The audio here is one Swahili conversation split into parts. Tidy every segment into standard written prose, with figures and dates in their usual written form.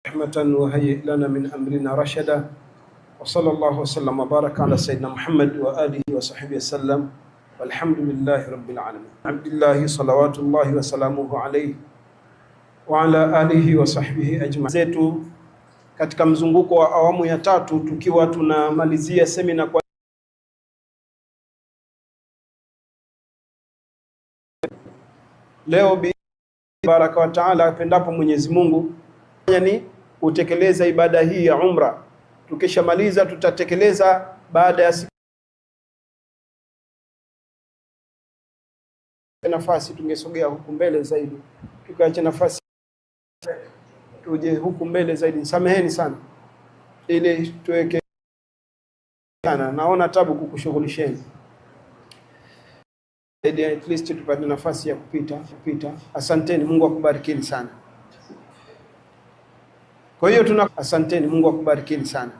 rahmatan wa hayyi lana min amrina rashada wa sallallahu wasallam wa baraka ala sayyidina Muhammad wa alihi wa sahbihi wasallam walhamdulillahi rabbil alamin. Abdillahi salawatullahi wa salamuhu alayhi wa ala alihi wa sahbihi ajma'in. Zetu katika mzunguko wa awamu ya tatu, tukiwa tunamalizia semina kwa leo bi baraka wa taala, apendapo Mwenyezi Mungu, yani utekeleza ibada hii ya umra. Tukishamaliza tutatekeleza baada ya nafasi, tungesogea huku mbele zaidi, tukaacha nafasi tuje huku mbele zaidi. Sameheni sana ili tuweke sana, naona tabu kukushughulisheni, at least tupate nafasi ya kupita. Asanteni, Mungu akubarikini sana. Kwa hiyo asanteni, Mungu akubarikini sana.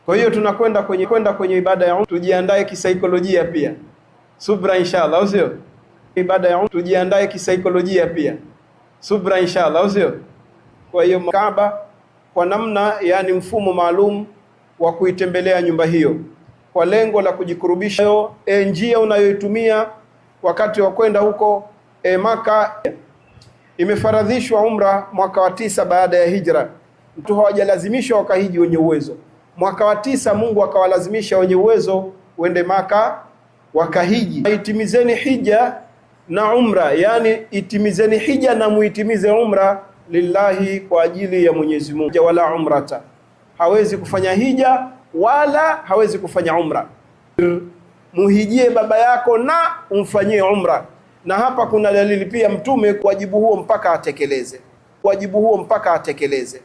Kwa hiyo tunakwenda kwenye ibada ya umra. Tujiandae kisaikolojia pia, subra inshallah, au sio? Ibada ya umra tujiandae kisaikolojia pia, subra inshallah, au sio? Kwa hiyo Kaaba kwa namna, yani mfumo maalum wa kuitembelea nyumba hiyo kwa lengo la kujikurubisha. Njia unayoitumia wakati wa kwenda huko Maka, imefaradhishwa umra mwaka wa 9 baada ya hijra. Mtu hawajalazimishwa wakahiji wenye uwezo. Mwaka wa 9 Mungu akawalazimisha wenye uwezo wende Maka wakahiji. Itimizeni hija na umra, yani itimizeni hija na muitimize umra lillahi, kwa ajili ya Mwenyezi Mungu. Wala umrata, hawezi kufanya hija wala hawezi kufanya umra. Muhijie baba yako na umfanyie umra. Na hapa kuna dalili pia, mtume wajibu huo mpaka atekeleze.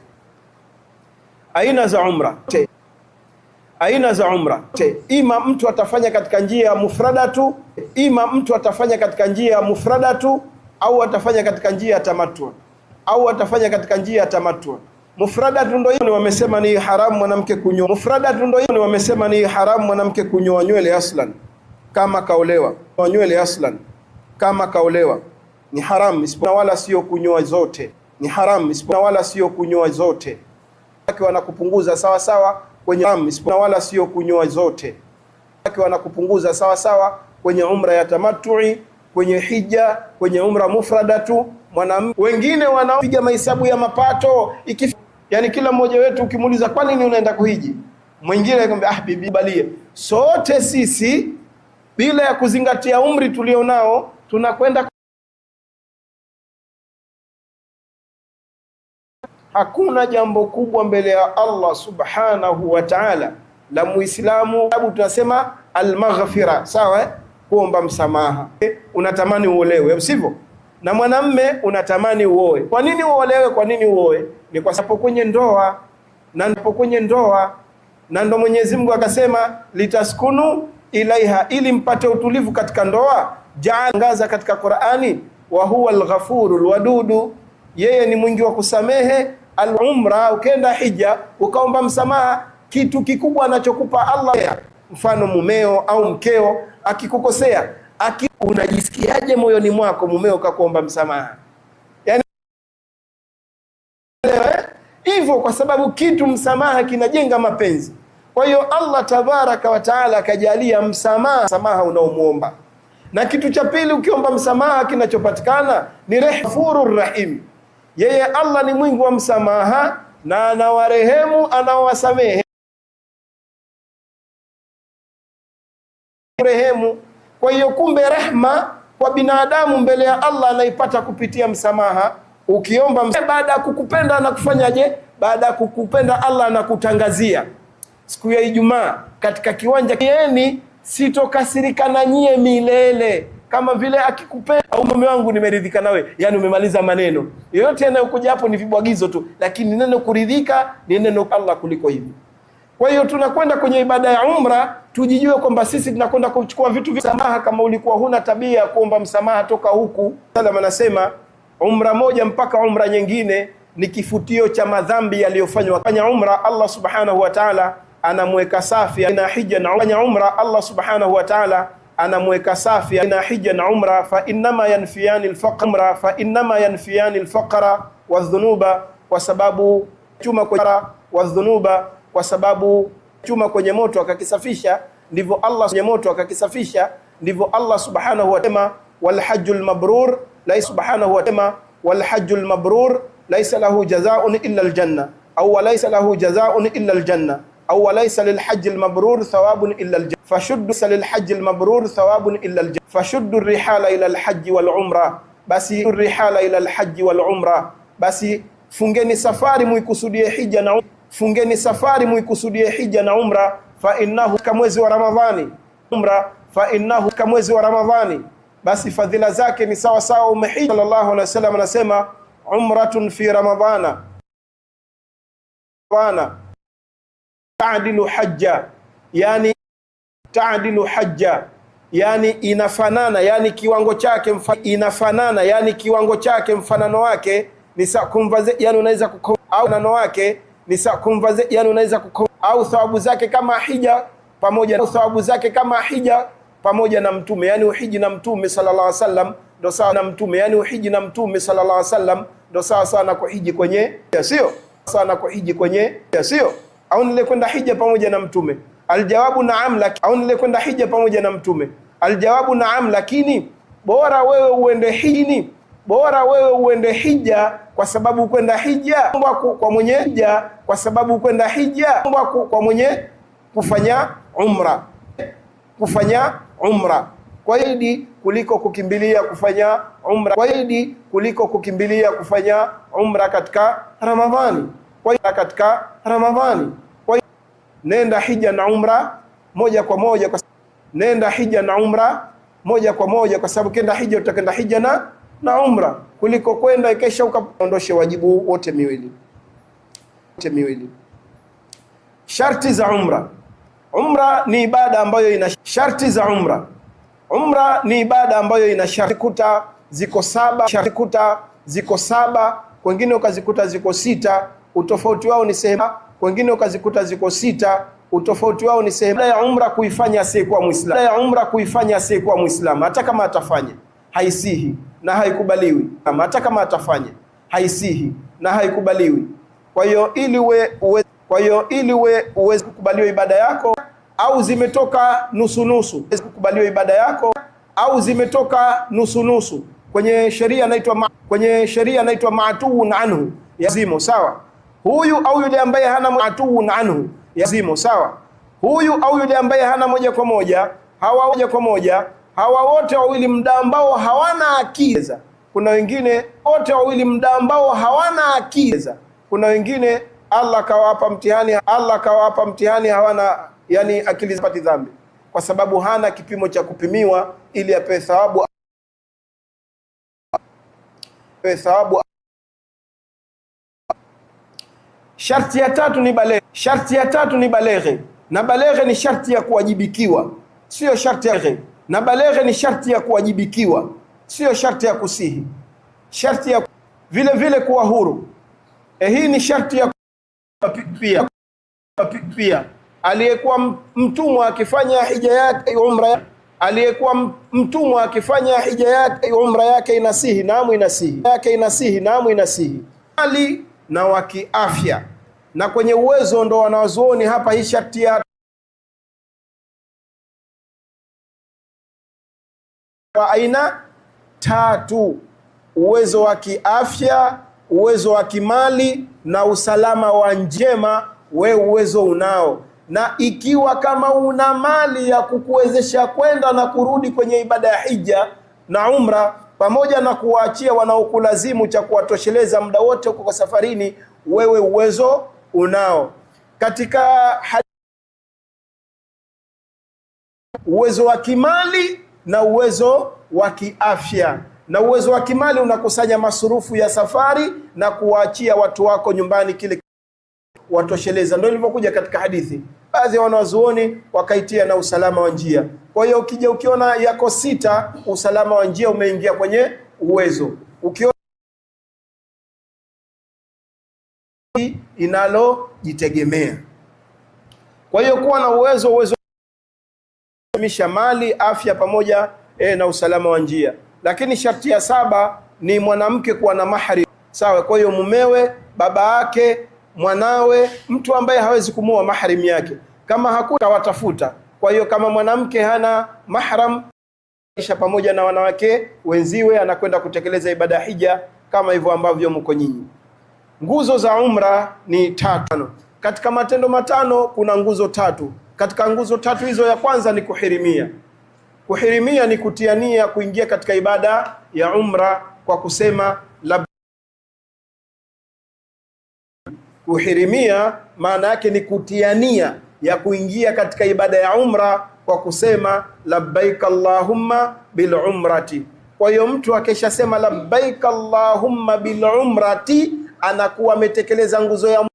Aina za umra, ima mtu atafanya katika njia ya mufradatu, au atafanya katika njia ya tamattu, Mufradatu ndio hiyo wamesema ni haramu mwanamke kunyoa nywele aslan kama kaolewa. Kama kaolewa ni haramu, na wala sio kunyoa zote. Wanakupunguza sawa sawa kwenye kwenye umra ya tamattu'i, kwenye hija, kwenye umra mufradatu. Wengine wanapiga mahesabu ya mapato, yani kila mmoja wetu ukimuuliza kwa nini unaenda kuhiji, mwingine anakuambia bibi balie. Sote sisi bila ya kuzingatia umri tulionao tunakwenda. Hakuna jambo kubwa mbele ya Allah subhanahu wa ta'ala la Muislamu. Tunasema al-maghfira, sawa, kuomba msamaha. Unatamani uolewe, sivyo? Na mwanamme unatamani uoe. Kwa nini uolewe? Kwa nini uoe? Ni kwa sababu kwenye ndoa, na ndo Mwenyezi Mungu akasema litaskunu ilaiha, ili mpate utulivu katika ndoa. Jaangaza katika Qur'ani, wa huwa al-ghafurul wadudu, yeye ni mwingi wa kusamehe. Al-umra, ukenda hija ukaomba msamaha, kitu kikubwa anachokupa Allah, mfano mumeo au mkeo akikukosea, unajisikiaje moyoni mwako mumeo kakuomba msamaha? Yani hivyo, kwa sababu kitu msamaha kinajenga mapenzi. Kwa hiyo Allah tabaraka wa taala akajalia msamaha unaomuomba. Na kitu cha pili, ukiomba msamaha kinachopatikana ni Ghafurur Rahim. Yeye Allah ni mwingi wa msamaha na anawarehemu, anawasamehe. Kwa hiyo kumbe rehma kwa binadamu mbele ya Allah anaipata kupitia msamaha. Ukiomba baada ya kukupenda anakufanyaje? Baada ya kukupenda Allah anakutangazia siku ya Ijumaa katika kiwanja, yeni sitokasirika na nyie milele. Kama vile akikupenda, au mume wangu nimeridhika nawe, yani umemaliza maneno yote yanayokuja hapo ni vibwagizo tu, lakini neno kuridhika ni neno Allah kuliko hivi. Kwa hiyo tunakwenda kwenye ibada ya umra, tujijue kwamba sisi tunakwenda kuchukua vitu vya msamaha. Kama ulikuwa huna tabia kuomba msamaha toka huku, Sallam anasema umra moja mpaka umra nyingine ni kifutio cha madhambi yaliyofanywa. Fanya umra, Allah subhanahu wa ta'ala anamweka safi. Na hija na umra, Allah subhanahu wa ta'ala anamweka safi. Na hija na umra fa innama yanfiyani al-faqra wadhunuba, kwa sababu chuma wadhunuba, kwa sababu chuma kwenye moto akakisafisha, ndivyo Allah kwenye moto akakisafisha, ndivyo Allah subhanahu wa ta'ala wal hajjul mabrur la subhanahu wa ta'ala wal hajjul mabrur laysa lahu jazaa'un illa al janna au laysa lahu jazaa'un illa al janna au laysa lil hajjil mabrur thawabun illa al janna fashuddu lil hajjil mabrur thawabun illa al janna fashuddu rihala ila al hajj wal umra, basi rihala ila al hajj wal umra, basi fungeni safari muikusudie hija na fungeni safari muikusudie hija na umra, fa innahu kamwezi wa Ramadhani umra, fa innahu kamwezi wa Ramadhani, basi fadhila zake ni sawa sawa umehija. Sallallahu alaihi wasallam anasema umratun fi ramadhana ta'dilu hajja, yani ta'dilu hajja, yani inafanana, yani kiwango chake inafanana, yani kiwango chake mfanano wake ni sakumvaze, yani unaweza au mfanano wake ni sakumvaze, yani unaweza au thawabu zake kama hija pamoja na thawabu zake kama hija pamoja na mtume, yani uhiji na mtume sallallahu alaihi wasallam ndo sawa na mtume, yani uhiji na mtume sallallahu alaihi wasallam ndo sawa sana kuhiji kwenye, sio sana kuhiji kwenye, sio au nile kwenda hija pamoja na mtume. Aljawabu naam, au nile kwenda hija pamoja na mtume. Aljawabu naam, lakini bora wewe uende hini, bora wewe uende hija, kwa sababu kwenda hija kwa mwenye hija, kwa sababu kwenda hija kwa mwenye kufanya umra, kufanya umra kwa idi kuliko kukimbilia kufanya umra, kwa idi kuliko kukimbilia kufanya umra katika Ramadhani, kwa katika Ramadhani. Kwa nenda hija na umra moja kwa moja, kwa nenda hija na umra moja kwa moja, kwa sababu kenda hija utakenda hija na umra kuliko kwenda ikesha ukaondoshe wajibu wote miwili. Sharti za umra. Umra ni ibada ambayo ina sharti za umra. Umra ni ibada ambayo ina sharti kuta ziko saba, sharti kuta ziko saba, wengine ukazikuta ziko sita, utofauti wao ni sehemu, wengine ukazikuta ziko sita, utofauti wao ni sehemu. Ya umra kuifanya asiyekuwa Muislamu, ya umra kuifanya asiyekuwa Muislamu, hata kama atafanya haisihi na haikubaliwi, hata kama atafanya haisihi na haikubaliwi. Kwa hiyo ili uweze kukubaliwa ibada yako, au zimetoka nusu nusu, kukubaliwa ibada yako au zimetoka nusu nusu, kwenye sheria inaitwa ma'tuun anhu, yazimo sawa. Huyu au yule ambaye hana ma'tuun anhu, yazimo sawa. Huyu au yule ambaye hana moja kwa moja, hawa wote wawili mda ambao hawana akili. Kuna wengine wote wawili mda ambao hawana akili. Kuna wengine Allah kawapa mtihani hawana, yani akili zipati dhambi, kwa sababu hana kipimo cha kupimiwa ili apewe thawabu. Sharti ya tatu ni baleghe. Na baleghe ni sharti ya kuwajibikiwa, sio sharti ya na baleghe ni sharti ya kuwajibikiwa, sio sharti ya kusihi. Sharti ya vile kuwa huru, hii ni sharti ya pia. Aliyekuwa mtumwa akifanya hija yake umra, aliyekuwa mtumwa akifanya hija yake umra yake inasihi, naamu inasihi, hali na wa kiafya na kwenye uwezo, ndo wanawazuoni hapa hii sharti ya aina tatu: uwezo wa kiafya, uwezo wa kimali na usalama wa njema. We uwezo unao, na ikiwa kama una mali ya kukuwezesha kwenda na kurudi kwenye ibada ya hija na umra, pamoja na kuwaachia wanaokulazimu cha kuwatosheleza muda wote huko kwa safarini, wewe uwezo unao. Katika uwezo wa kimali na uwezo wa kiafya. Na uwezo wa kimali unakusanya masurufu ya safari na kuwaachia watu wako nyumbani kile watosheleza. Ndio ilivyokuja katika hadithi. Baadhi ya wanazuoni wakaitia na usalama wa njia. Kwa hiyo ukiona yako sita, usalama wa njia umeingia kwenye uwezo. Ukiona inalojitegemea. Kwa hiyo kuwa na uwezo misha mali, afya pamoja na usalama wa njia. Lakini sharti ya saba ni mwanamke kuwa na mahari. sawa. Kwa hiyo mumewe, baba yake, mwanawe, mtu ambaye hawezi kumuoa mahrim yake, kama hakuna watafuta. Kwa hiyo kama mwanamke hana mahram kisha pamoja na wanawake wenziwe anakwenda kutekeleza ibada ya hija kama hivyo ambavyo mko nyinyi. Nguzo za umra ni 5. Katika matendo matano kuna nguzo 3. Katika nguzo 3 hizo, ya kwanza ni kuhirimia. Kuhirimia ni kutia nia kuingia katika ibada ya umra kwa kusema labbaik. Kuhirimia maana yake ni kutia nia ya kuingia katika ibada ya umra kwa kusema labbaik allahumma bil umrati. Kwa hiyo mtu akishasema labbaik allahumma bil umrati anakuwa ametekeleza nguzo ya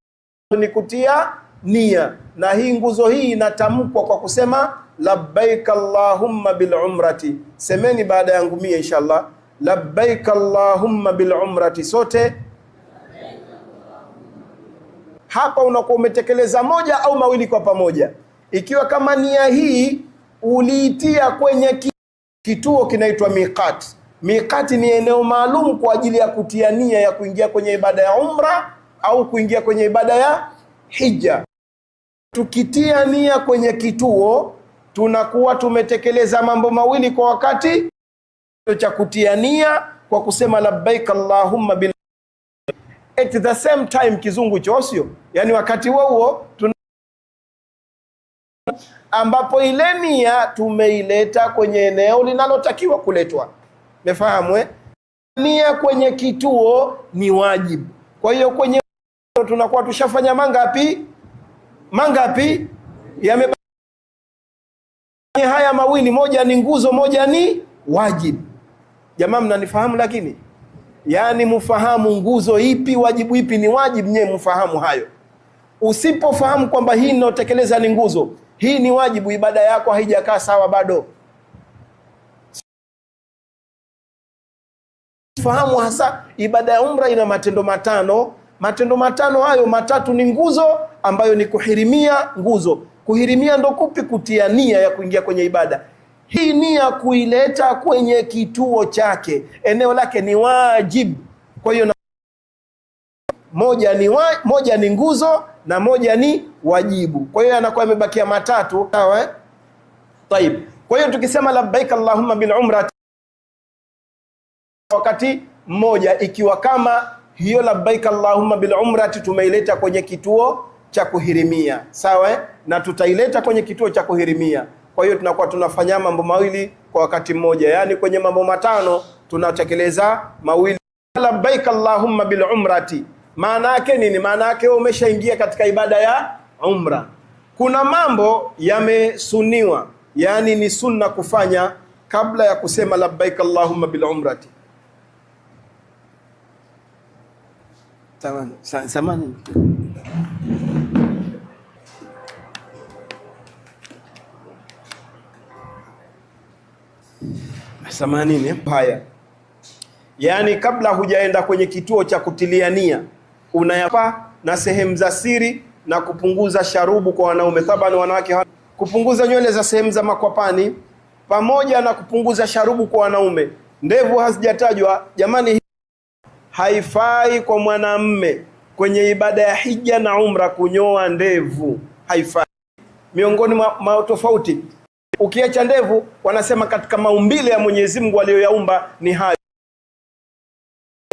ni kutia nia, na hii nguzo hii inatamkwa kwa kusema labbaik allahumma bil umrati. Semeni baada yangu mie inshallah, labbaik allahumma bil umrati sote. Hapa unakuwa umetekeleza moja au mawili kwa pamoja. Ikiwa kama nia hii uliitia kwenye kituo kinaitwa miqat. Miqati ni eneo maalum kwa ajili ya kutia nia ya kuingia kwenye ibada ya umra au kuingia kwenye ibada ya hija. Tukitia nia kwenye kituo tunakuwa tumetekeleza mambo mawili kwa wakati, cha kutia nia kwa kusema labbaik allahumma bil at the same time, kizungu chosio, yani wakati huo ambapo ile nia tumeileta kwenye eneo linalotakiwa kuletwa. Mefahamu nia kwenye kituo ni wajibu. Kwa hiyo kwenye tunakuwa tushafanya mangapi yame haya mawili, moja ni nguzo, moja ni wajibu. Jamaa mnanifahamu? Lakini yani mfahamu nguzo ipi, wajibu ipi, ni wajibu, nyewe mfahamu hayo. Usipofahamu kwamba hii ninayotekeleza ni nguzo, hii ni wajibu, ibada yako haijakaa sawa bado. Fahamu hasa ibada ya umra ina matendo matano. Matendo matano hayo, matatu ni nguzo, ambayo ni kuhirimia. Nguzo kuhirimia ndo kupi? Kutia nia ya kuingia kwenye ibada. Hii nia kuileta kwenye kituo chake, eneo lake, ni wajibu. Kwa hiyo moja ni nguzo na moja ni wajibu. Kwa hiyo anakuwa amebakia matatu, sawa Taib. Kwa hiyo tukisema labbaik allahumma bil umrati wakati mmoja, ikiwa kama hiyo labbaik allahumma bil umrati tumeileta kwenye kituo cha kuhirimia, sawa na tutaileta kwenye kituo cha kuhirimia. Kwa hiyo tunakuwa tunafanya mambo mawili kwa wakati mmoja, yani kwenye mambo matano tunatekeleza mawili. Labbaik allahumma bil umrati maana yake nini? Maana yake wewe umeshaingia katika ibada ya umra. Kuna mambo yamesuniwa, yani ni sunna kufanya kabla ya kusema labbaik allahumma bil umrati. Samani. Samanini haya, yani kabla hujaenda kwenye kituo cha kutilia nia, unayapa na sehemu za siri na kupunguza sharubu kwa wanaume. Tabani wanawake kupunguza nywele za sehemu za makwapani pamoja na kupunguza sharubu kwa wanaume. Ndevu hazijatajwa jamani. Haifai kwa mwanamme kwenye ibada ya hija na umra kunyoa ndevu, haifai. Miongoni mwa tofauti, ukiacha ndevu, wanasema katika maumbile ya Mwenyezi Mungu aliyoyaumba ni hayo.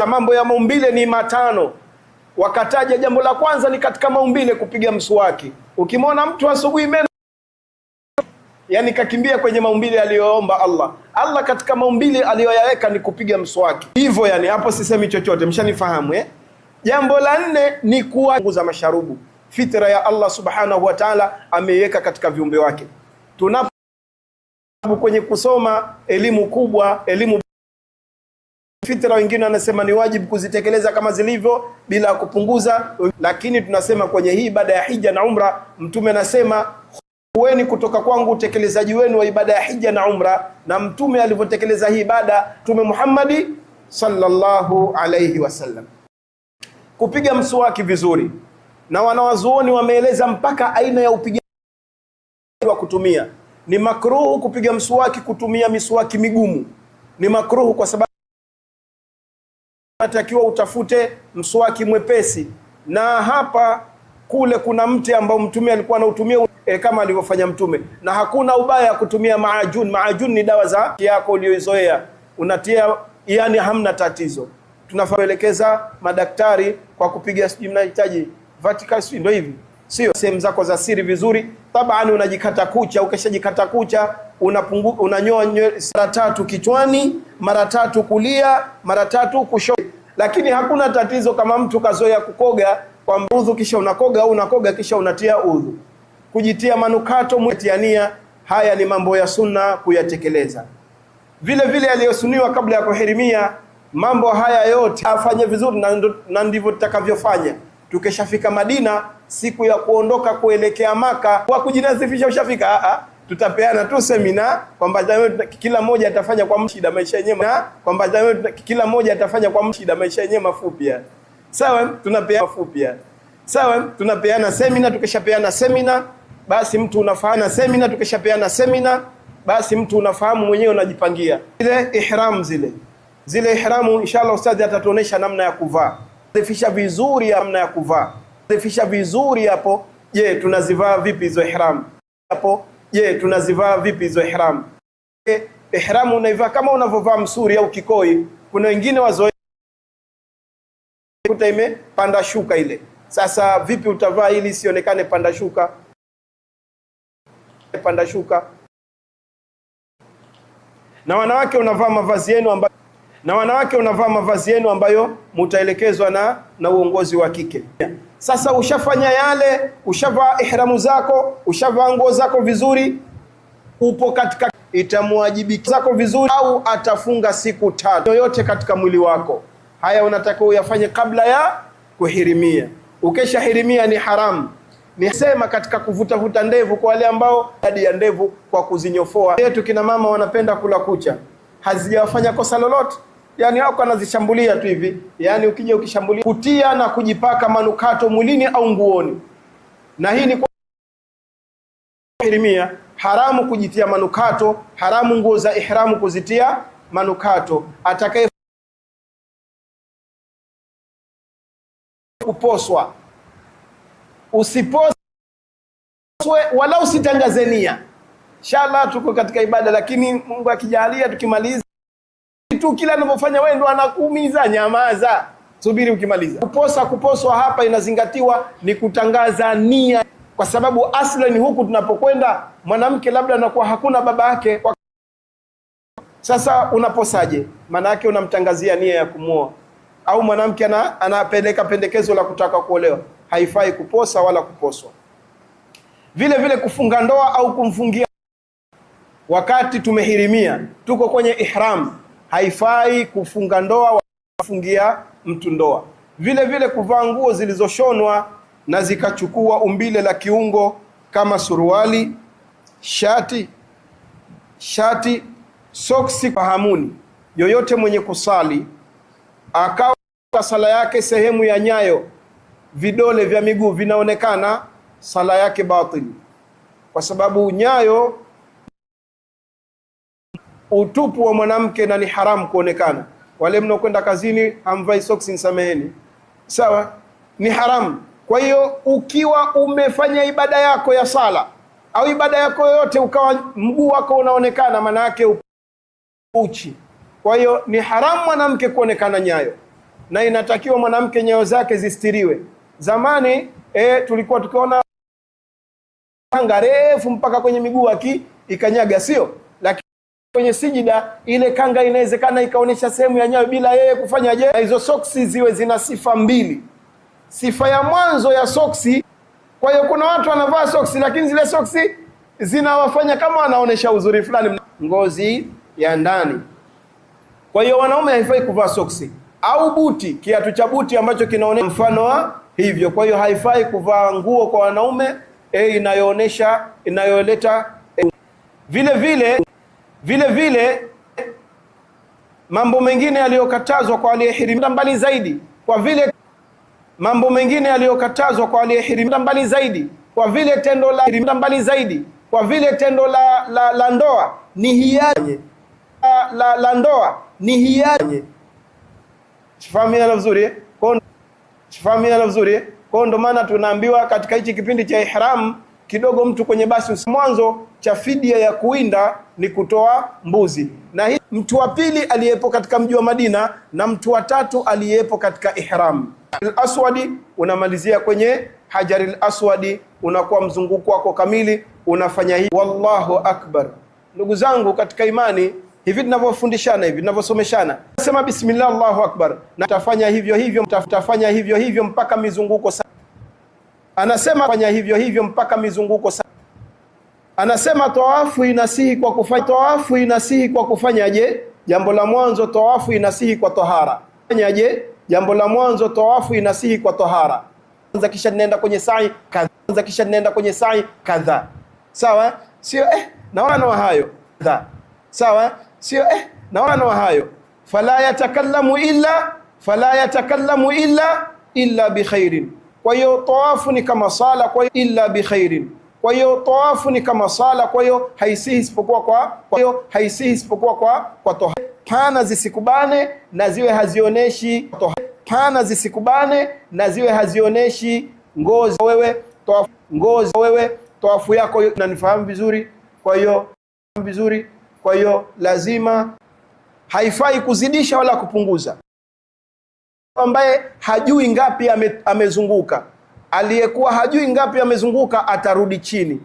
Mambo ya maumbile ni matano. Wakataja jambo la kwanza ni katika maumbile kupiga mswaki. Ukimwona mtu asubuhi meno, yani kakimbia kwenye maumbile aliyoomba Allah. Allah katika maumbile aliyoyaweka ni kupiga mswaki. Hivyo yani hapo sisemi chochote, mshanifahamu Jambo la 4 ni kupunguza masharubu. Fitra ya Allah subhanahu wa ta'ala ameiweka katika viumbe wake. Tunapo kwenye kusoma elimu kubwa, elimu fitra, wengine wanasema ni wajibu kuzitekeleza kama zilivyo bila kupunguza, lakini tunasema kwenye hii ibada ya hija na umra, Mtume anasema kuweni kutoka kwangu utekelezaji wenu wa ibada ya hija na umra, na Mtume alivyotekeleza hii ibada, Mtume Muhammad sallallahu alayhi wasallam. Kupiga mswaki vizuri, na wanawazuoni wameeleza mpaka aina ya upigaji wa kutumia. Ni makruhu kupiga mswaki kutumia miswaki migumu, ni makruhu kwa sababu Unatakiwa utafute mswaki mwepesi, na hapa kule kuna mti ambao mtume alikuwa anautumia kama alivyofanya mtume, na hakuna ubaya kutumia maajun. Maajun ni dawa za yako uliyoizoea, unatia, yani hamna tatizo. Tunafaelekeza madaktari kwa kupiga, sijui mnahitaji vertical, sijui ndio hivi, sio sehemu zako za siri vizuri. Tabani unajikata kucha, ukishajikata kucha unanyoa mara 3 kichwani, mara 3 kulia, mara 3 kushoto. Lakini hakuna tatizo kama mtu kazoea kukoga kwa udhu, kisha unakoga au unakoga kisha unatia udhu. Kujitia manukato, mtiania, haya ni mambo ya sunna kuyatekeleza. Vile vile aliyosuniwa kabla ya kuhirimia, mambo haya yote afanye vizuri, na ndivyo tutakavyofanya. Tukishafika Madina, siku ya kuondoka kuelekea Maka, kwa kujinasifisha ushafika, tutapeana tu semina kwamba kila mmoja atafanya kwa mshida maisha yenyewe, na kwamba kila mmoja atafanya kwa mshida maisha yenyewe mafupi. Sawa, tunapeana mafupi. Sawa, tunapeana semina. Tukishapeana semina, basi mtu unafahamu semina. Tukishapeana semina, basi mtu unafahamu mwenyewe, unajipangia zile ihram, zile ihramu. Inshallah ustadhi atatuonesha namna ya kuvaa, defisha vizuri namna ya kuvaa, defisha vizuri hapo. Je, tunazivaa vipi hizo ihram? Hapo je, tunazivaa vipi hizo ihram? Ihramu unaivaa kama unavovaa msuri au kikoi. Kuna wengine wazoea kuta imepanda shuka ile. Sasa vipi utavaa ili sionekane panda shuka? Panda shuka. Na wanawake unavaa mavazi yenu ambayo mutaelekezwa na uongozi wa kike. Sasa ushafanya yale, ushavaa ihramu zako, ushavaa nguo zako vizuri, upo katika itamwajibika zako vizuri, au atafunga siku 3 yoyote katika mwili wako. Haya unatakiwa uyafanye kabla ya kuhirimia. Ukesha hirimia ni haramu. Nisema katika kuvuta ndevu, kwa wale ambao hadi ya ndevu kwa kuzinyofoa. Yetu kina mama wanapenda kula kucha, hazijawafanya kosa lolote, yani wako anazishambulia tu hivi. Yani ukija ukishambulia, kutia na kujipaka manukato mwilini au nguoni, na hii ni kwa hirimia. Haramu kujitia manukato, haramu nguo za ihramu kuzitia manukato. Atakaye kuposwa, usiposwe wala usitangaze nia. Inshallah tuko katika ibada, lakini Mungu akijalia tukimaliza tu, kila anapofanya wewe ndo anakuumiza, nyamaza, subiri ukimaliza. Kuposwa hapa inazingatiwa ni kutangaza nia, kwa sababu aslan huku tunapokwenda mwanamke labda anakuwa hakuna baba yake. Sasa unaposaje? Maana yake unamtangazia nia ya kumuoa, au mwanamke anapeleka pendekezo la kutaka kuolewa. Haifai kuposa wala kuposwa. Vile vile kufunga ndoa au kumfungia wakati tumehirimia, tuko kwenye ihram, haifai kufunga ndoa wala kufungia mtu ndoa. Vile vile kuvaa nguo zilizoshonwa na zikachukua umbile la kiungo kama suruali, shati, soksi. Fahamuni, yoyote mwenye kusali akawa sala yake sehemu ya nyayo, vidole vya miguu vinaonekana, sala yake batili, kwa sababu nyayo utupu wa mwanamke na ni haramu kuonekana. Wale mnaokwenda kazini hamvai soksi, nisameheni, sawa, ni haramu. Kwa hiyo ukiwa umefanya ibada yako ya sala au ibada yako yoyote, ukawa mguu wako unaonekana, maana yake uchi. Kwa hiyo ni haramu mwanamke kuonekana nyayo, na inatakiwa mwanamke nyayo zake zistiriwe. Zamani tulikuwa tukiona kanga refu mpaka kwenye miguu ikanyaga, sio? Lakini kwenye sijida ile kanga inawezekana ikaonesha sehemu ya nyayo bila yeye kufanya je. Hizo soksi ziwe zina sifa mbili. Sifa ya mwanzo ya soksi, kwa hiyo kuna watu wanavaa soksi lakini zile soksi zinawafanya kama wanaonesha uzuri fulani, ngozi ya ndani. Kwa hiyo wanaume haifai kuvaa soksi au buti, kiatu cha buti ambacho kinaonesha mfano wa hivyo. Kwa hiyo haifai kuvaa nguo kwa wanaume inayoleta vile vile mambo mengine yaliyokatazwa kwa aliyehirimia mbali zaidi, kwa vile mambo mengine yaliyokatazwa kwa aliyehirimia mbali zaidi, kwa vile tendo la mbali zaidi, kwa vile tendo la ndoa ni hiari, la ndoa ni hiari. Fahamiana vizuri Fahamiana vizuri. Kwa ndo maana tunaambiwa katika hichi kipindi cha ihram kidogo mtu kwenye basi, mwanzo cha fidia ya kuinda ni kutoa mbuzi, na hii mtu wa pili aliyepo katika mji wa Madina na mtu wa tatu aliyepo katika ihram. Al-Aswadi unamalizia kwenye Hajaril Aswadi, unakuwa mzunguko wako kamili, unafanya hivi. Wallahu akbar. Ndugu zangu katika imani, hivi tunavyofundishana, hivi tunavyosomeshana, nasema bismillah Allahu akbar, na tafanya hivyo hivyo mpaka mizunguko saba. Anasema fanya hivyo hivyo mpaka mizunguko saba. Anasema tawafu inasihi kwa kufanyaje? Jambo la mwanzo, tawafu inasihi kwa tahara. Fanyaje? Jambo la mwanzo, tawafu inasihi kwa tahara. Kisha nenda kwenye sa'i kadha. Sawa? Sio naona wa hayo. Kadha. Sawa? Sio naona wa hayo. Fala yatakallamu illa bi khairin. Kwa hiyo tawafu ni kama sala, kwa hiyo illa bi khairin. Kwa hiyo tawafu ni kama sala, kwa hiyo haisihi isipokuwa kwa tohara. Pana zisikubane na ziwe hazioneshi ngozi. Wewe tawafu yako unanifahamu vizuri. Kwa hiyo lazima, haifai kuzidisha wala kupunguza. Ambaye hajui ngapi amezunguka, aliyekuwa hajui ngapi amezunguka atarudi chini.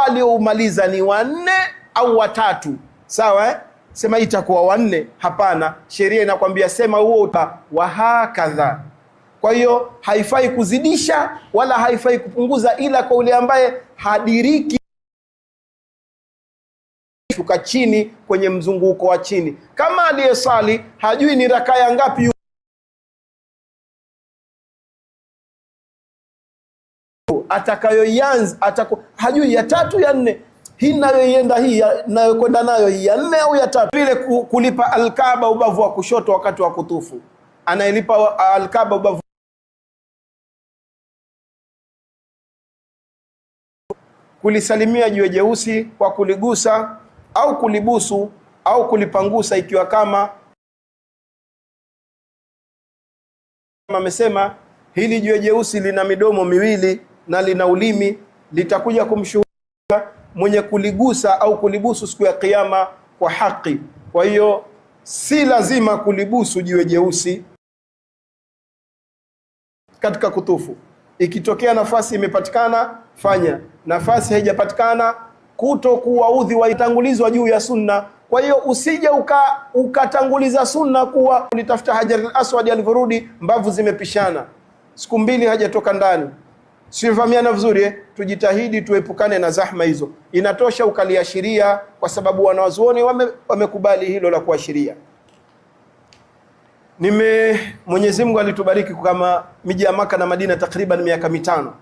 Aliyoumaliza ni 4 au 3, sawa Sema itakuwa 4. Hapana, sheria inakwambia sema huo wa hakadha. Kwa hiyo haifai kuzidisha wala haifai kupunguza, ila kwa ule ambaye hadiriki shuka chini kwenye mzunguko wa chini. Kama aliyesali hajui ni rakaya ngapi atakayoianza, hajui ya 3 ya 4, hii nayoienda, hii nayokwenda nayo, hii ya 4 au ya 3. Vile kulipa alkaaba ubavu wa kushoto wakati wa kutufu, anayelipa alkaaba ubavu, kulisalimia jiwe jeusi kwa kuligusa au kulibusu au kulipangusa, ikiwa kama amesema hili jiwe jeusi lina midomo miwili na lina ulimi, litakuja kumshuhudia mwenye kuligusa au kulibusu siku ya kiyama kwa haki. Kwa hiyo si lazima kulibusu jiwe jeusi katika kutufu. Ikitokea nafasi imepatikana, fanya. Nafasi haijapatikana, kutokuwaudhi waitangulizwa juu ya sunna. Kwa hiyo usije ukatanguliza sunna kuwa ulitafuta Hajarul Aswad, alivyorudi mbavu zimepishana, siku 2 hajatoka ndani. Sivamiana vizuri Tujitahidi tuepukane na zahma hizo. Inatosha ukaliashiria, kwa sababu wanawazuoni wamekubali hilo la kuashiria. Mwenyezi Mungu alitubariki kama miji ya Maka na Madina takriban miaka 5.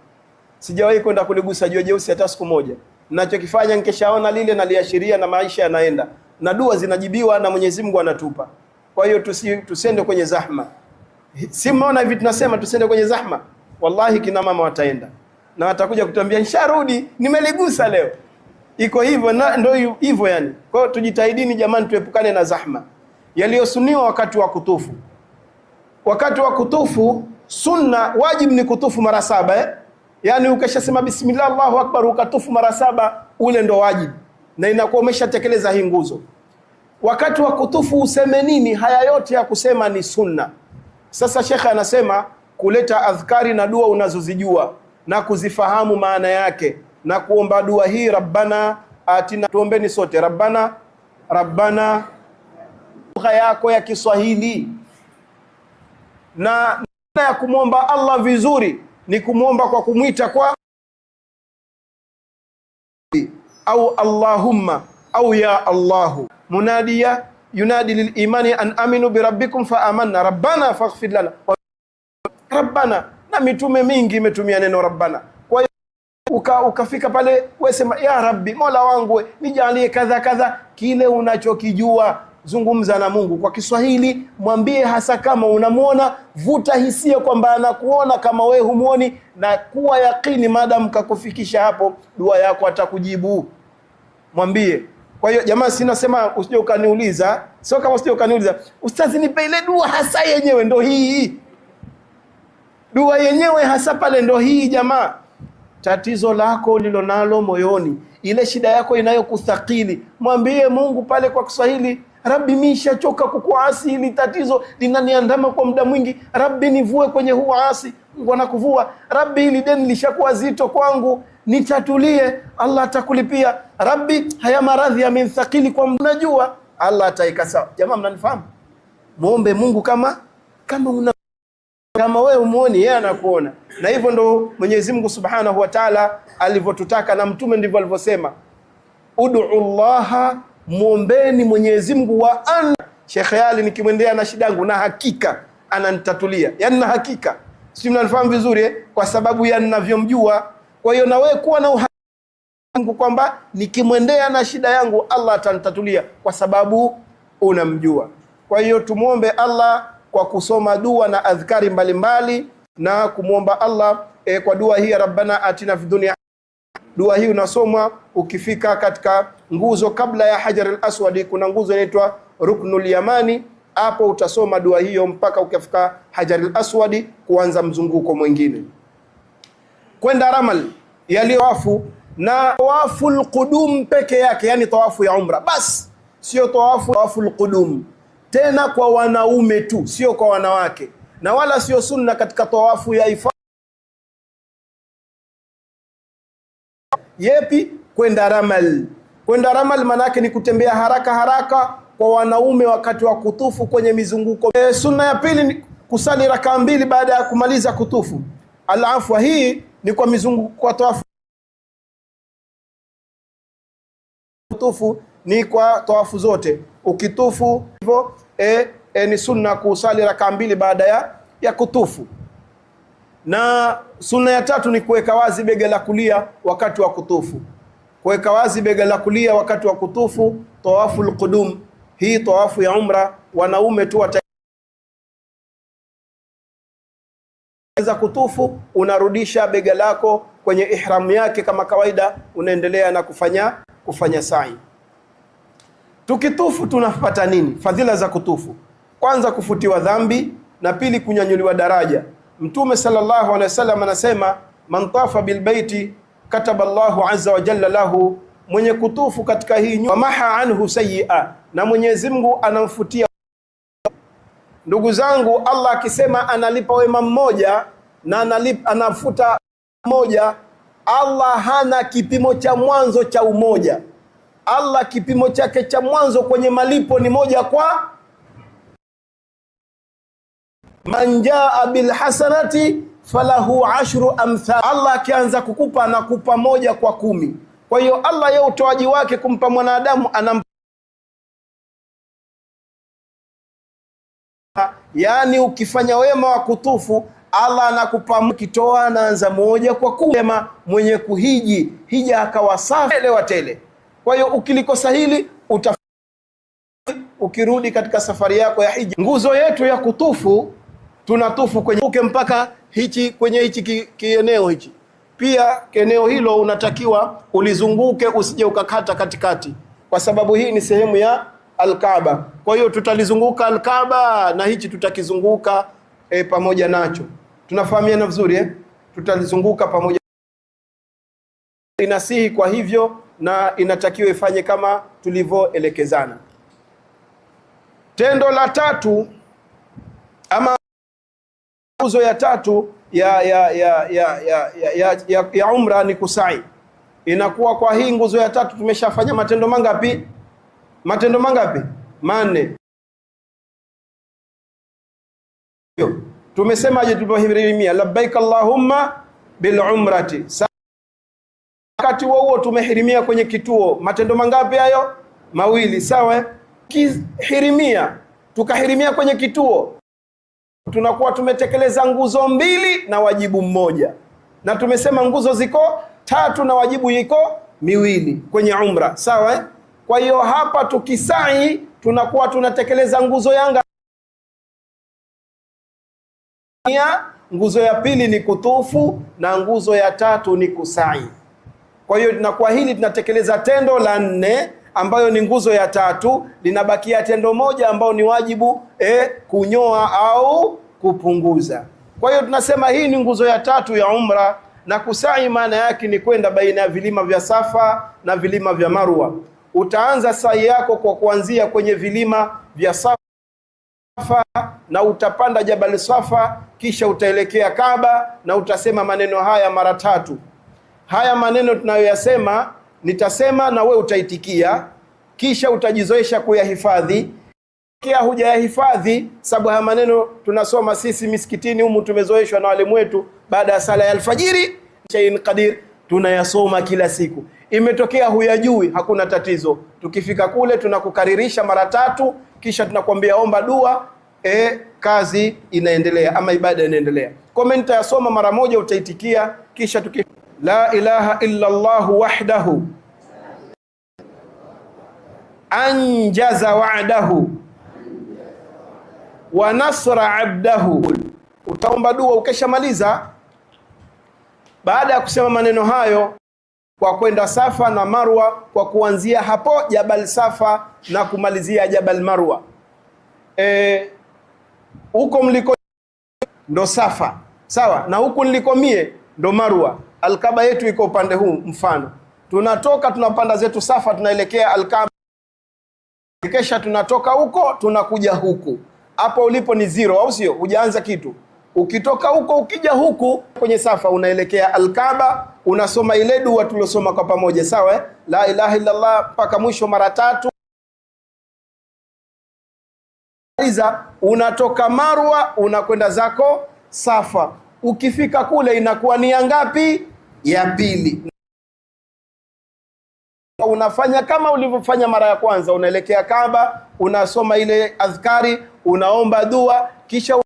Sijawahi kwenda kuligusa jiwe jeusi hata siku moja. Ninachokifanya nikishaona lile naliashiria na maisha yanaenda. Na dua zinajibiwa na Mwenyezi Mungu anatupa. Kwa hiyo tusiende kwenye zahma. Si mnaona hivi tunasema tusiende kwenye zahma. Wallahi kina mama wataenda. Na watakuja kutuambia nisharudi, nimeligusa leo. Iko hivyo na ndio hivyo yani. Kwa hiyo tujitahidini jamani, tuepukane na zahma. Yaliyosuniwa wakati wa kutufu. Wakati wa kutufu sunna wajib ni kutufu mara 7 Yani ukishasema bismillah Allahu akbar ukatufu mara 7, ule ndo wajib na inakuwa umeshatekeleza hii nguzo. Wakati wa kutufu useme nini? Haya yote ya kusema ni sunna. Sasa shekhe anasema kuleta adhkari na dua unazozijua na kuzifahamu maana yake na kuomba dua hii, Rabbana atina. Tuombeni sote Rabbana lugha yako ya Kiswahili. Na ya kumwomba Allah vizuri ni kumwomba kwa kumwita kwa au Allahumma au ya Allahu. Munadiya yunadi lil imani an aminu bi rabbikum fa amanna rabbana faghfir lana. Rabbana, na mitume mingi imetumia neno rabbana. Kwa hiyo ukafika pale wewe sema ya Rabbi, Mola wangu nijalie kadha kadha, kile unachokijua. Zungumza na Mungu kwa Kiswahili, mwambie hasa kama unamuona, vuta hisia kwamba anakuona kama wewe humuoni, na kuwa yakini madam kakufikisha hapo, dua yako atakujibu. Mwambie. Kwa hiyo jamaa, sinasema usije ukaniuliza, sio kama usije ukaniuliza ustazi, nipe ile dua hasa yenyewe, ndo hii dua yenyewe hasa pale, ndo hii jamaa. Tatizo lako lilonalo moyoni, ile shida yako inayokuthakili, mwambie Mungu pale kwa Kiswahili, Rabbi, mimi nishachoka kukuasi, hili tatizo linaniandama kwa muda mwingi, Rabbi nivue kwenye huu asi. Mungu anakuvua. Rabbi, hili deni lishakuwa zito kwangu, nitatulie, Allah atakulipia. Rabbi, haya maradhi yamenithakili kwa mnajua, Allah ataika sawa. Jamaa, mnanifahamu? Muombe Mungu kama wewe umuoni, yeye anakuona. Na hivyo ndo Mwenyezi Mungu Subhanahu wa Ta'ala alivyotutaka, na mtume ndivyo alivyosema, ud'u Allah, muombeni Mwenyezi Mungu, wa an Sheikh Ali, nikimwendea na shida yangu na hakika ananitatulia. Yani na hakika, si mnanifahamu vizuri kwa sababu ya ninavyomjua. Kwa hiyo na wewe kuwa na uhakika kwamba nikimwendea na shida yangu Allah atanitatulia kwa sababu unamjua. Kwa hiyo tumuombe Allah kwa kusoma dua na adhkari mbalimbali na kumuomba Allah kwa dua hii, Rabbana atina fid dunya. Dua hii unasomwa ukifika katika nguzo kabla ya Hajar al-Aswadi, kuna nguzo inaitwa Ruknul Yamani. Hapo utasoma dua hiyo mpaka ukifika Hajar al-Aswadi kuanza mzunguko mwingine kwenda Ramal, yaliyowafu na tawaful qudum peke yake, yani tawafu ya umra bas, sio tawaful qudum tena kwa wanaume tu, sio kwa wanawake, na wala sio sunna katika tawafu ya ifadha. Yepi? Kwenda Ramal. Kwenda Ramal maana yake ni kutembea haraka haraka kwa wanaume wakati wa kutufu kwenye mizunguko. Sunna ya pili ni kusali rakaa 2 baada ya kumaliza kutufu. Al-afwa, hii ni kwa mizunguko, kwa tawafu. Kutufu ni kwa tawafu zote. Ukitufu hivyo ni sunna kusali rakaa 2 baada ya kutufu. Na sunna ya tatu ni kuweka wazi bega la kulia wakati wa kutufu. Kuweka wazi bega la kulia wakati wa kutufu, tawaful qudum. Hii tawafu ya umra wanaume tu wataweza kutufu, unarudisha bega lako kwenye ihramu yake kama kawaida, unaendelea na kufanya sa'i. Tukitufu tunapata nini? Fadhila za kutufu: kwanza, kufutiwa dhambi, na pili, kunyanyuliwa daraja. Mtume sallallahu alaihi wasallam anasema, man tafa bil baiti kataba Allahu azza wa jalla lahu, mwenye kutufu katika hii nyumba, maha anhu sayyi'a, na Mwenyezi Mungu anamfutia. Ndugu zangu, Allah akisema analipa wema mmoja na anafuta mmoja, Allah hana kipimo cha mwanzo cha umoja. Allah kipimo chake cha mwanzo kwenye malipo ni moja kwa man jaa bil hasanati falahu ashru amthal. Allah akianza kukupa anakupa moja kwa 10. Kwa hiyo Allah yeye utoaji wake kumpa mwanadamu yani ukifanya wema wa kutufu Allah anakupa, kitoa anaanza moja kwa 10. Mwenye kuhiji hija akawa safi tele. Kwa hiyo ukilikosa hili ukirudi katika safari yako ya hija. Nguzo yetu ya kutufu, tunatufu kwenye mpaka kwenye hichi kieneo hichi. Pia eneo hilo unatakiwa ulizunguke, usije ukakata katikati, kwa sababu hii ni sehemu ya Al-Kaaba. Kwa hiyo tutalizunguka Al-Kaaba na hichi tutakizunguka pamoja nacho. Tunafahamiana vizuri tutalizunguka pamoja. Inasihi kwa hivyo, na inatakiwa ifanye kama tulivyoelekezana. Tendo la tatu ama nguzo ya tatu ya umra ni kusai. Inakuwa kwa hii nguzo ya tatu tumeshafanya matendo mangapi? Matendo mangapi? 4. Tumesemaje tulipohirimia? Labbaik Allahumma bil umrati. Wakati huo tumehirimia kwenye kituo. Matendo mangapi hayo? 2, sawa? Kihirimia, tukahirimia kwenye kituo, tunakuwa tumetekeleza nguzo 2 na wajibu 1. Na tumesema nguzo ziko 3 na wajibu iko 2 kwenye umra, sawa? Kwa hiyo hapa tukisai tunakuwa tunatekeleza nguzo yanga. Nguzo ya pili ni kutufu na nguzo ya tatu ni kusai. Kwa hiyo tunakuwa hili tunatekeleza tendo la 4 ambayo ni nguzo ya tatu, linabakia tendo moja ambao ni wajibu kunyoa au kupunguza. Kwa hiyo tunasema hii ni nguzo ya tatu ya umra, na kusai maana yake ni kwenda baina ya vilima vya Safa na vilima vya Marwa. Utaanza sai yako kwa kuanzia kwenye vilima vya Safa na utapanda Jabal Safa, kisha utaelekea Kaaba na utasema maneno haya mara tatu. Haya maneno tunayoyasema nitasema na we utaitikia, kisha utajizoesha kuyahifadhi. Kia hujayahifadhi, sababu haya maneno tunasoma sisi misikitini humu, tumezoeshwa na walimu wetu baada ya sala ya alfajiri, Shay'in Qadir, tunayasoma kila siku. Imetokea huyajui, hakuna tatizo, tukifika kule tunakukaririsha mara tatu, kisha tunakwambia omba dua, kazi inaendelea ama ibada inaendelea. Kwa nitayasoma mara moja, utaitikia, kisha la ilaha illa Allah wahdahu anjaza wa'dahu wa nasra abdahu. Utaomba dua ukishamaliza. Baada ya kusema maneno hayo, kwa kwenda Safa na Marwa, kwa kuanzia hapo Jabal Safa na kumalizia Jabal Marwa, huko mliko ndo Safa, sawa, na huku niliko mie ndo Marwa. Alkaba yetu iko upande huu. Mfano, tunatoka tunapanda zetu Safa, tunaelekea Alkaba, kisha tunatoka huko tunakuja huku. Hapo ulipo ni zero, au sio? Hujaanza kitu. Ukitoka huko ukija huku kwenye Safa unaelekea Alkaba, unasoma ile dua tulosoma kwa pamoja, sawa? La ilaha illa Allah mpaka mwisho mara tatu. Unatoka Marwa unakwenda zako Safa. Ukifika kule inakuwa ni ya ngapi? Ya pili. Unafanya kama ulivyofanya mara ya kwanza, unaelekea Kaaba, unasoma ile adhkari, unaomba dua, kisha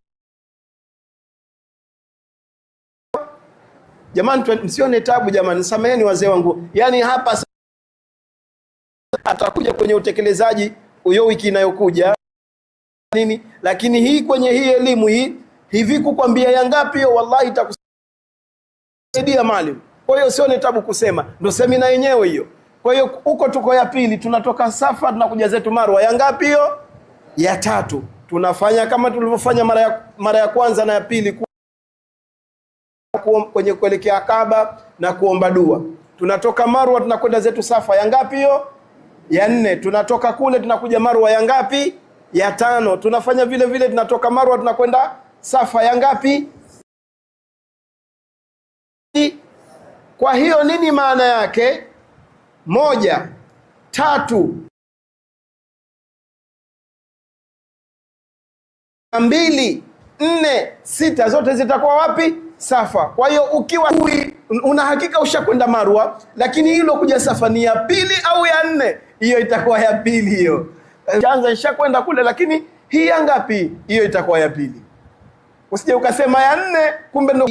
jamani, msione tabu jamani, samaheni wazee wangu. Yani hapa atakuja kwenye utekelezaji huyo wiki inayokuja nini, lakini hii kwenye hii elimu hii hivi kukwambia ya ngapi hiyo, wallahi itakusaidia mwalimu. Kwa hiyo sione tabu kusema, ndio semina yenyewe hiyo. Kwa hiyo huko tuko ya pili, tunatoka Safa tunakuja zetu Marwa. Ya ngapi hiyo? Ya tatu. Tunafanya kama tulivyofanya mara ya kwanza na ya pili, kwenye kuelekea Kaaba na kuomba dua. Tunatoka Marwa tunakwenda zetu Safa. Ya ngapi hiyo? Ya nne. Tunatoka kule tunakuja Marwa. Ya ngapi? Ya tano. Tunafanya vile vile, tunatoka Marwa tunakwenda Safa. Ya ngapi? Kwa hiyo nini maana yake? 1, 3, 2, 4, 6 zote zitakuwa wapi? Safa. Kwa hiyo ukiwa una hakika ushakwenda Marwa, lakini hilo kuja Safa ni ya pili au ya nne, hiyo itakuwa ya pili hiyo. Kwanza nishakwenda kule, lakini hii ya ngapi? Hiyo itakuwa ya pili. Usije ukasema ya nne kumbe ndo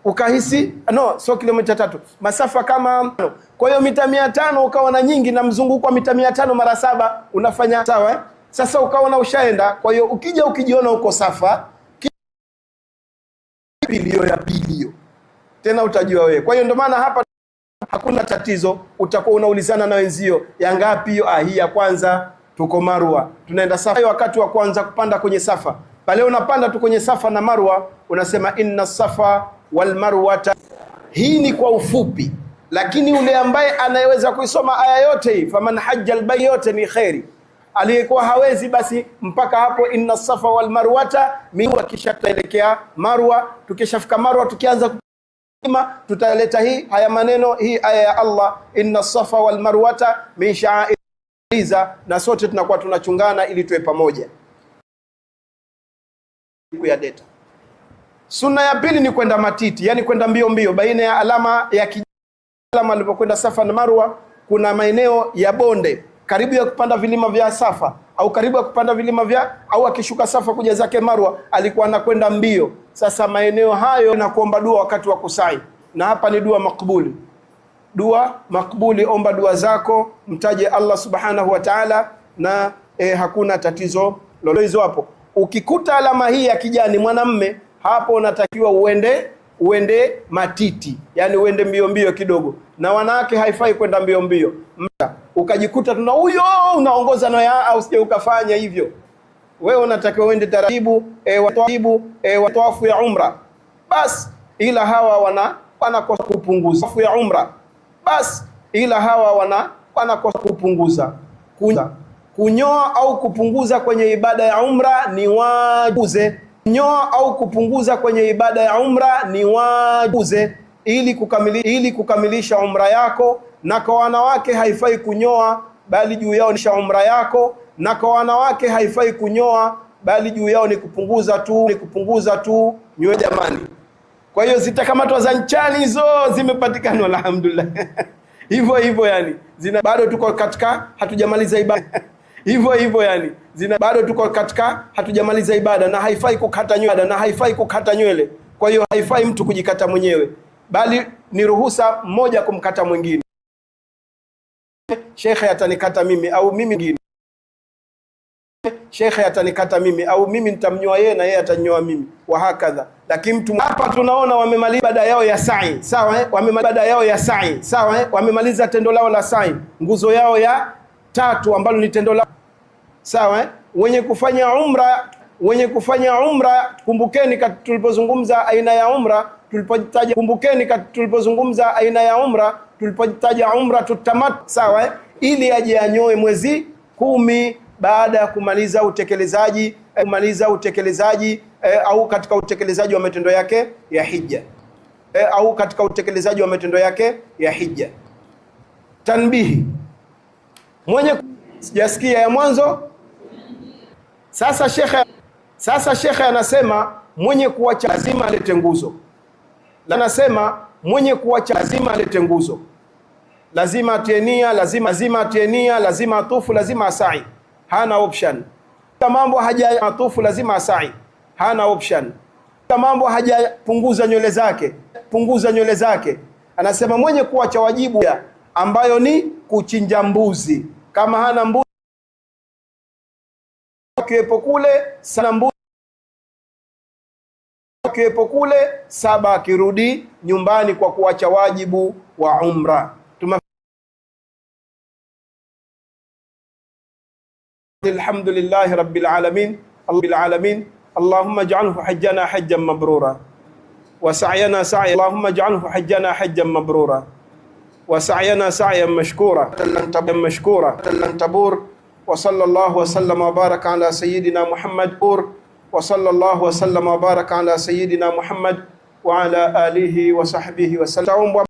ukahisi sio kilomita 3, masafa kama. Kwa hiyo mita 500 ukawa na nyingi na mzunguko wa mita 500 mara 7 unafanya sawa. Sasa ukaona ushaenda, kwa hiyo ukija ukijiona uko Safa, hiyo ya pili hiyo tena utajua wewe. Kwa hiyo ndio maana hapa hakuna tatizo, utakuwa unaulizana na wenzio ya ngapi hiyo. Hii ya kwanza, tuko Marwa tunaenda Safa. Wakati wa kwanza kupanda kwenye Safa, pale unapanda tu kwenye Safa na Marwa, unasema inna safa wal marwata. Hii ni kwa ufupi, lakini ule ambaye anayeweza kuisoma aya yote hii, faman hajja albayt, yote ni khairi. Aliyekuwa hawezi, basi mpaka hapo inna safa wal marwata, kisha tutaelekea Marwa. Tukishafika Marwa, tukianza kupima, tutaleta haya maneno, hii aya ya Allah, inna safa wal marwata min sha'airiza, na sote tunakuwa tunachungana ili tuwe pamoja ya data. Sunna ya pili ni kwenda matiti, yani kwenda mbio mbio baina ya alama ya alama alipokwenda Safa na Marwa. Kuna maeneo ya bonde karibu ya kupanda vilima vya Safa au karibu ya kupanda vilima vya, au akishuka Safa kuja zake Marwa alikuwa anakwenda mbio. Sasa maeneo hayo na kuomba dua wakati wa kusai, na hapa ni dua makbuli. Dua makbuli, omba dua zako, mtaje Allah subhanahu wa ta'ala, na hakuna tatizo lolote hapo. Ukikuta alama hii ya kijani mwanamme, hapo unatakiwa uende matiti, yani uende mbio mbio kidogo. na wanawake haifai kwenda mbio mbio, ukajikuta tuna huyo unaongoza na au sije ukafanya hivyo. Wewe unatakiwa uende taratibu, watawafu ya umra bas, ila hawa wanakosa kupunguza wafu ya umra bas, ila hawa wanakosa kupunguza. Kunyoa au kupunguza kwenye ibada ya umra ni wajibu. Kunyoa au kupunguza kwenye ibada ya umra ni wajibu ili kukamilisha umra yako. Na kwa wanawake haifai kunyoa, bali juu yao ni umra yako. Na kwa wanawake haifai kunyoa, bali juu yao ni kupunguza tu nywele jamani. Kwa hiyo zitakamatwa za nchani hizo zimepatikana, alhamdulillah. Hivyo yani bado tuko katika hatujamaliza ibada. Hivyo yani bado tuko katika hatujamaliza ibada, na haifai kukata nywele, Kwa hiyo haifai mtu kujikata mwenyewe, bali ni ruhusa mmoja kumkata mwingine. Shekhe atanikata mimi au mimi mwingine. Shekhe atanikata mimi au mimi nitamnyoa yeye na yeye atanyoa mimi, wa hakadha. Lakini mtu hapa tunaona wamemaliza ibada yao ya sa'i, sawa wamemaliza ibada yao ya sa'i, sawa wamemaliza tendo lao la sa'i, nguzo yao ya tatu ambalo ni tendo la sawa wenye kufanya umra, kumbukeni tulipozungumza aina ya umra, tulipotaja umra tutamat, sawa ili aje anyoe mwezi 10 baada ya kumaliza utekelezaji au katika utekelezaji wa matendo yake ya hija Tanbihi, mwenye sijasikia ya mwanzo. Sasa shekhe anasema mwenye kuacha lazima alete nguzo. Lazima atienia, lazima atufu, lazima asai. Hana option. Mambo haja atufu lazima asai. Hana option. Mambo hajapunguza nywele zake. Anasema mwenye kuacha wajibu ambayo ni kuchinja mbuzi. Kama hana mbuzi kiwepo kule 7 akirudi nyumbani kwa kuacha wajibu wa umra. Alhamdulillahi rabbil alamin. Allahumma ij'alhu hajjana hajjan mabrura wa sa'yana sa'yan. Allahumma ij'alhu hajjana hajjan mabrura wa sa'yana sa'yan mashkura lan tabur. Wa sallallahu wa sallama wa baraka ala sayyidina Muhammad wa sallallahu wa sallama wa baraka ala sayyidina Muhammad wa ala alihi wa sahbihi wa sallam.